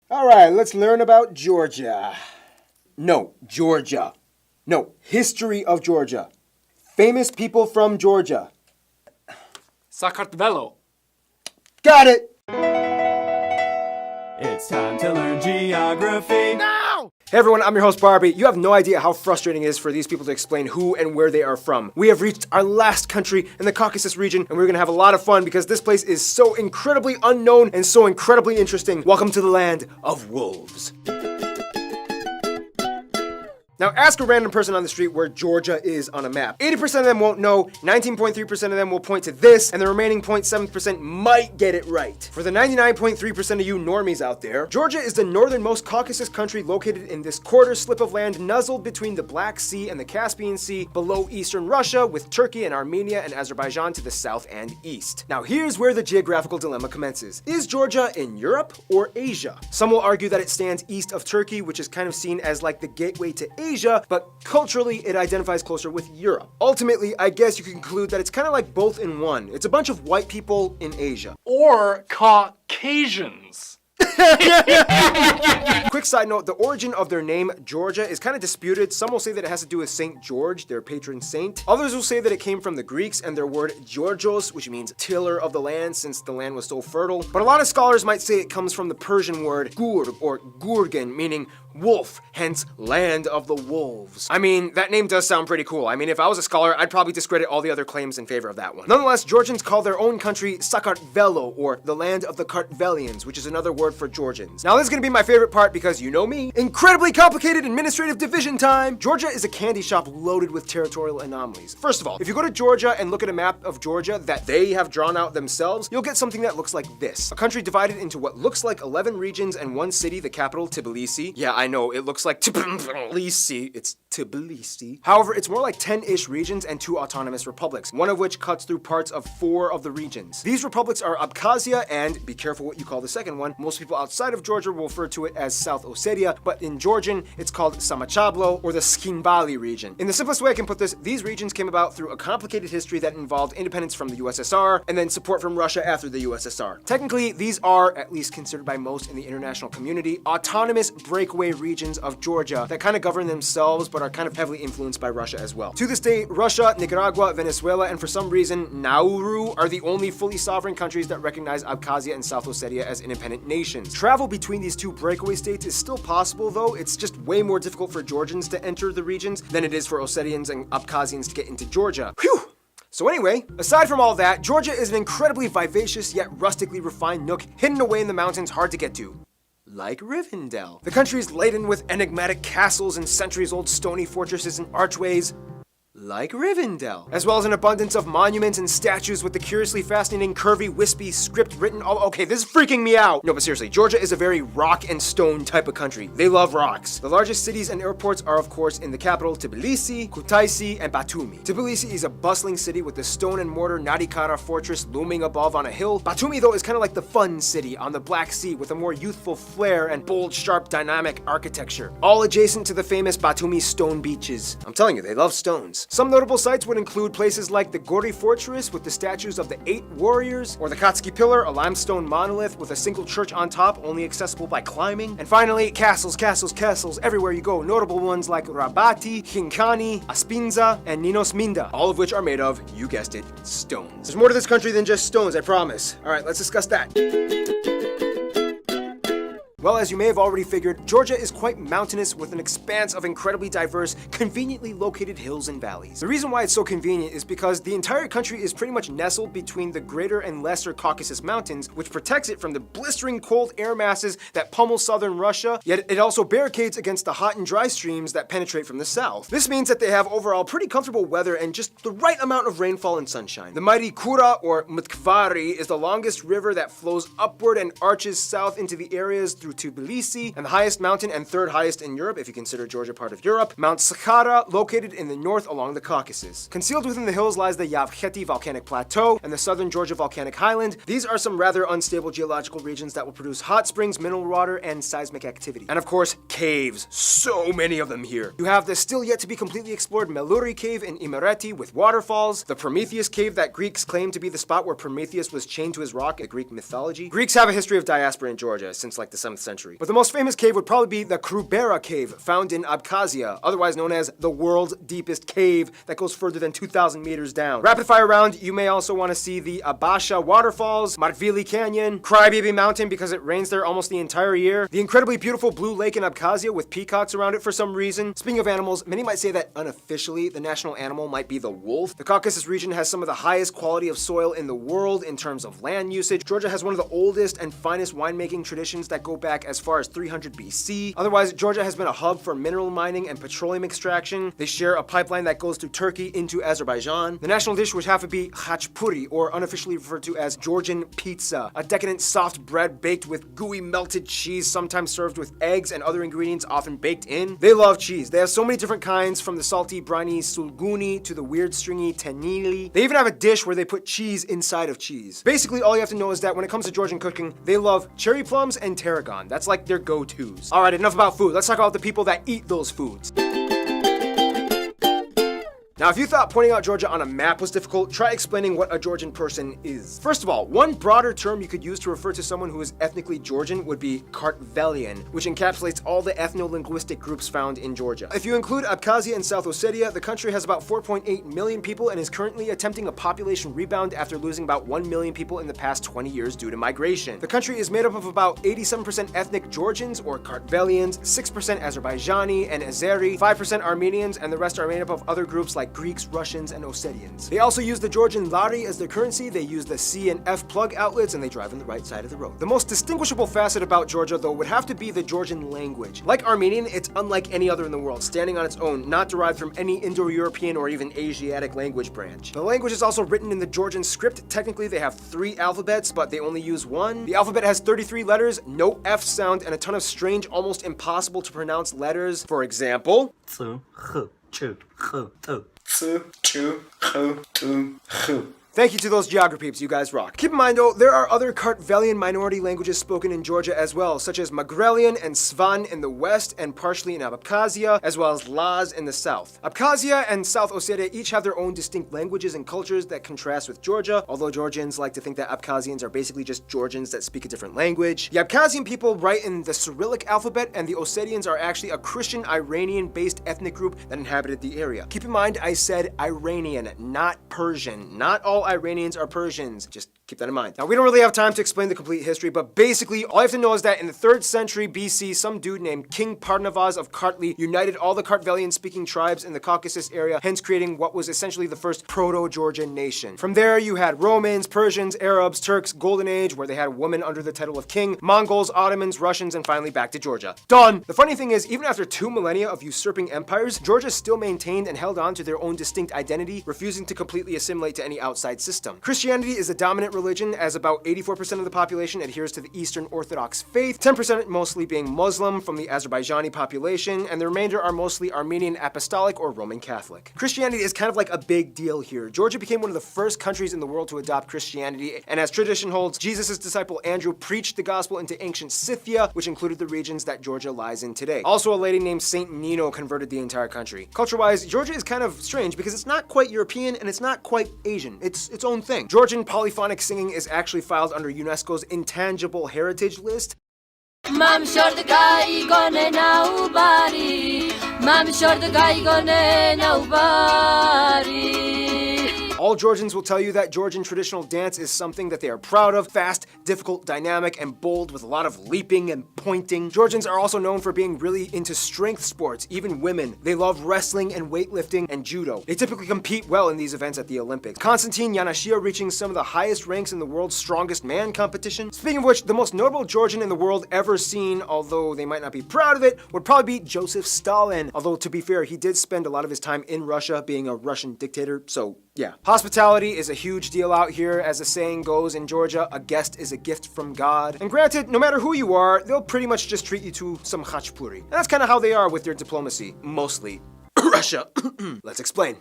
All right, let's learn about Georgia. No, Georgia. No, history of Georgia. Famous people from Georgia. Sakartvelo. Got it! It's time to learn geography. Now! Hey everyone, I'm your host Barbie. You have no idea how frustrating it is for these people to explain who and where they are from. We have reached our last country in the Caucasus region, and we're gonna have a lot of fun because this place is so incredibly unknown and so incredibly interesting. Welcome to the land of wolves. Now ask a random person on the street where Georgia is on a map. 80% of them won't know, 19.3% of them will point to this, and the remaining 0.7% might get it right. For the 99.3% of you normies out there, Georgia is the northernmost Caucasus country located in this quarter slip of land nuzzled between the Black Sea and the Caspian Sea below eastern Russia, with Turkey and Armenia and Azerbaijan to the south and east. Now here's where the geographical dilemma commences. Is Georgia in Europe or Asia? Some will argue that it stands east of Turkey, which is kind of seen as like the gateway to Asia, but culturally it identifies closer with Europe. Ultimately, I guess you can conclude that it's kind of like both in one. It's a bunch of white people in Asia. Or Caucasians. Quick side note, the origin of their name, Georgia, is kind of disputed. Some will say that it has to do with St. George, their patron saint. Others will say that it came from the Greeks and their word Georgios, which means tiller of the land, since the land was so fertile. But a lot of scholars might say it comes from the Persian word gur or gurgen, meaning wolf, hence land of the wolves. I mean, that name does sound pretty cool. I mean, if I was a scholar, I'd probably discredit all the other claims in favor of that one. Nonetheless, Georgians call their own country Sakartvelo, or the land of the Kartvelians, which is another word for Georgians. Now, this is gonna be my favorite part because you know me. Incredibly complicated administrative division time! Georgia is a candy shop loaded with territorial anomalies. First of all, if you go to Georgia and look at a map of Georgia that they have drawn out themselves, you'll get something that looks like this. A country divided into what looks like 11 regions and one city, the capital, Tbilisi. Yeah, I know, it looks like Tbilisi. It's Tbilisi. However, it's more like 10-ish regions and 2 autonomous republics, one of which cuts through parts of 4 of the regions. These republics are Abkhazia and, be careful what you call the second one, most people outside of Georgia will refer to it as South Ossetia, but in Georgian, it's called Samachablo, or the Skinbali region. In the simplest way I can put this, these regions came about through a complicated history that involved independence from the USSR, and then support from Russia after the USSR. Technically, these are, at least considered by most in the international community, autonomous breakaway regions of Georgia that kind of govern themselves, but are kind of heavily influenced by Russia as well. To this day, Russia, Nicaragua, Venezuela, and for some reason, Nauru are the only fully sovereign countries that recognize Abkhazia and South Ossetia as independent nations. Travel between these 2 breakaway states is still possible, though. It's just way more difficult for Georgians to enter the regions than it is for Ossetians and Abkhazians to get into Georgia. Whew! So anyway, aside from all that, Georgia is an incredibly vivacious yet rustically refined nook hidden away in the mountains hard to get to. Like Rivendell. The country is laden with enigmatic castles and centuries-old stony fortresses and archways. Like Rivendell. As well as an abundance of monuments and statues with the curiously fascinating, curvy, wispy script written all— okay, this is freaking me out! No, but seriously, Georgia is a very rock and stone type of country. They love rocks. The largest cities and airports are, of course, in the capital, Tbilisi, Kutaisi, and Batumi. Tbilisi is a bustling city with the stone and mortar Nadikara fortress looming above on a hill. Batumi, though, is kind of like the fun city on the Black Sea with a more youthful flair and bold, sharp, dynamic architecture. All adjacent to the famous Batumi stone beaches. I'm telling you, they love stones. Some notable sites would include places like the Gori Fortress with the statues of the 8 warriors, or the Katski Pillar, a limestone monolith with a single church on top, only accessible by climbing. And finally, castles, castles, castles everywhere you go. Notable ones like Rabati, Khinkani, Aspinza, and Ninos Minda, all of which are made of, you guessed it, stones. There's more to this country than just stones, I promise. All right, let's discuss that. Well, as you may have already figured, Georgia is quite mountainous with an expanse of incredibly diverse, conveniently located hills and valleys. The reason why it's so convenient is because the entire country is pretty much nestled between the greater and lesser Caucasus Mountains, which protects it from the blistering cold air masses that pummel southern Russia, yet it also barricades against the hot and dry streams that penetrate from the south. This means that they have overall pretty comfortable weather and just the right amount of rainfall and sunshine. The mighty Kura, or Mtkvari, is the longest river that flows upward and arches south into the areas through Tbilisi, and the highest mountain and 3rd highest in Europe, if you consider Georgia part of Europe, Mount Sakhara, located in the north along the Caucasus. Concealed within the hills lies the Yavkheti volcanic plateau and the southern Georgia volcanic highland. These are some rather unstable geological regions that will produce hot springs, mineral water, and seismic activity. And of course, caves. So many of them here. You have the still yet to be completely explored Meluri cave in Imereti with waterfalls, the Prometheus cave that Greeks claim to be the spot where Prometheus was chained to his rock in Greek mythology. Greeks have a history of diaspora in Georgia since like the 7th century. But the most famous cave would probably be the Krubera Cave, found in Abkhazia, otherwise known as the world's deepest cave that goes further than 2,000 meters down. Rapid fire round, you may also want to see the Abasha waterfalls, Martvili Canyon, Crybaby Mountain because it rains there almost the entire year, the incredibly beautiful Blue Lake in Abkhazia with peacocks around it for some reason. Speaking of animals, many might say that unofficially the national animal might be the wolf. The Caucasus region has some of the highest quality of soil in the world in terms of land usage. Georgia has one of the oldest and finest winemaking traditions that go back as far as 300 BC. Otherwise, Georgia has been a hub for mineral mining and petroleum extraction. They share a pipeline that goes through Turkey into Azerbaijan. The national dish would have to be khachpuri, or unofficially referred to as Georgian pizza, a decadent soft bread baked with gooey melted cheese, sometimes served with eggs and other ingredients often baked in. They love cheese. They have so many different kinds, from the salty, briny sulguni to the weird, stringy tenili. They even have a dish where they put cheese inside of cheese. Basically, all you have to know is that when it comes to Georgian cooking, they love cherry plums and tarragon. That's like their go-tos. All right, enough about food. Let's talk about the people that eat those foods. Now, if you thought pointing out Georgia on a map was difficult, try explaining what a Georgian person is. First of all, one broader term you could use to refer to someone who is ethnically Georgian would be Kartvelian, which encapsulates all the ethno-linguistic groups found in Georgia. If you include Abkhazia and South Ossetia, the country has about 4.8 million people and is currently attempting a population rebound after losing about 1 million people in the past 20 years due to migration. The country is made up of about 87% ethnic Georgians or Kartvelians, 6% Azerbaijani and Azeri, 5% Armenians, and the rest are made up of other groups like Greeks, Russians, and Ossetians. They also use the Georgian lari as their currency, they use the C and F plug outlets, and they drive on the right side of the road. The most distinguishable facet about Georgia, though, would have to be the Georgian language. Like Armenian, it's unlike any other in the world, standing on its own, not derived from any Indo-European or even Asiatic language branch. The language is also written in the Georgian script. Technically, they have 3 alphabets, but they only use 1. The alphabet has 33 letters, no F sound, and a ton of strange, almost impossible to pronounce letters. For example, thank you to those geography peeps, you guys rock. Keep in mind though, there are other Kartvelian minority languages spoken in Georgia as well, such as Magrelian and Svan in the west and partially in Abkhazia, as well as Laz in the south. Abkhazia and South Ossetia each have their own distinct languages and cultures that contrast with Georgia, although Georgians like to think that Abkhazians are basically just Georgians that speak a different language. The Abkhazian people write in the Cyrillic alphabet, and the Ossetians are actually a Christian Iranian-based ethnic group that inhabited the area. Keep in mind, I said Iranian, not Persian. Not all Iranians are Persians. Just keep that in mind. Now, we don't really have time to explain the complete history, but basically, all you have to know is that in the 3rd century BC, some dude named King Parnavaz of Kartli united all the Kartvelian-speaking tribes in the Caucasus area, hence creating what was essentially the first proto-Georgian nation. From there, you had Romans, Persians, Arabs, Turks, Golden Age, where they had women under the title of king, Mongols, Ottomans, Russians, and finally back to Georgia. Done! The funny thing is, even after 2 millennia of usurping empires, Georgia still maintained and held on to their own distinct identity, refusing to completely assimilate to any outside system. Christianity is the dominant religion, as about 84% of the population adheres to the Eastern Orthodox faith, 10% mostly being Muslim from the Azerbaijani population, and the remainder are mostly Armenian Apostolic or Roman Catholic. Christianity is kind of like a big deal here. Georgia became one of the first countries in the world to adopt Christianity, and as tradition holds, Jesus' disciple Andrew preached the gospel into ancient Scythia, which included the regions that Georgia lies in today. Also, a lady named Saint Nino converted the entire country. Culture-wise, Georgia is kind of strange because it's not quite European and it's not quite Asian. It's its own thing. Georgian polyphonic singing is actually filed under UNESCO's Intangible Heritage List. All Georgians will tell you that Georgian traditional dance is something that they are proud of, fast, difficult, dynamic, and bold with a lot of leaping and pointing. Georgians are also known for being really into strength sports, even women. They love wrestling and weightlifting and judo. They typically compete well in these events at the Olympics. Konstantin Yanashia reaching some of the highest ranks in the world's strongest man competition. Speaking of which, the most notable Georgian in the world ever seen, although they might not be proud of it, would probably be Joseph Stalin. Although to be fair, he did spend a lot of his time in Russia being a Russian dictator, so yeah. Hospitality is a huge deal out here. As the saying goes in Georgia, a guest is a gift from God. And granted, no matter who you are, they'll pretty much just treat you to some khachpuri. And that's kind of how they are with their diplomacy. Mostly. Russia. Let's explain.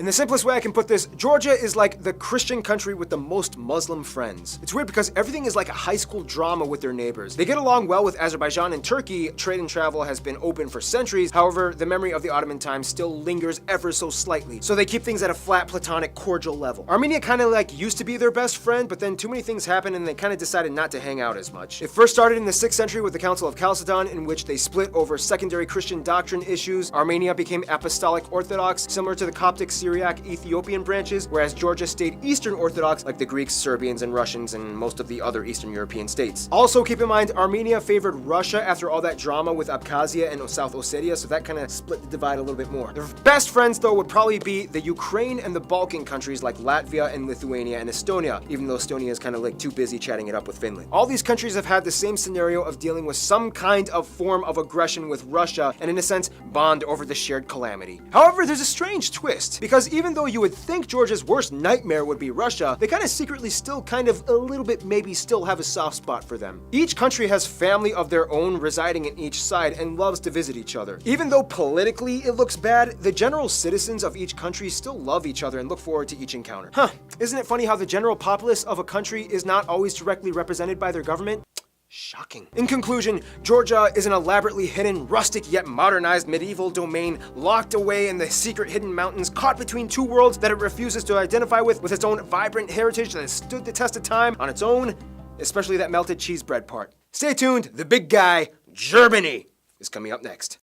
In In the simplest way I can put this, Georgia is like the Christian country with the most Muslim friends. It's weird because everything is like a high school drama with their neighbors. They get along well with Azerbaijan and Turkey. Trade and travel has been open for centuries. However, the memory of the Ottoman times still lingers ever so slightly. So they keep things at a flat, platonic, cordial level. Armenia kind of like used to be their best friend, but then too many things happened and they kind of decided not to hang out as much. It first started in the 6th century with the Council of Chalcedon, in which they split over secondary Christian doctrine issues. Armenia became Apostolic Orthodox, similar to the Coptic, Syriac, Ethiopian branches, whereas Georgia stayed Eastern Orthodox like the Greeks, Serbians, and Russians, and most of the other Eastern European states. Also keep in mind, Armenia favored Russia after all that drama with Abkhazia and South Ossetia, so that kind of split the divide a little bit more. Their best friends, though, would probably be the Ukraine and the Balkan countries like Latvia and Lithuania and Estonia, even though Estonia is kind of like too busy chatting it up with Finland. All these countries have had the same scenario of dealing with some kind of form of aggression with Russia, and in a sense, bond over the shared calamity. However, there's a strange twist, because even though you would think Georgia's worst nightmare would be Russia, they kind of secretly still kind of a little bit maybe still have a soft spot for them. Each country has family of their own residing in each side and loves to visit each other. Even though politically it looks bad, the general citizens of each country still love each other and look forward to each encounter. Isn't it funny how the general populace of a country is not always directly represented by their government? Shocking. In conclusion, Georgia is an elaborately hidden, rustic yet modernized medieval domain locked away in the secret hidden mountains, caught between two worlds that it refuses to identify with its own vibrant heritage that has stood the test of time on its own, especially that melted cheese bread part. Stay tuned, the big guy, Germany, is coming up next.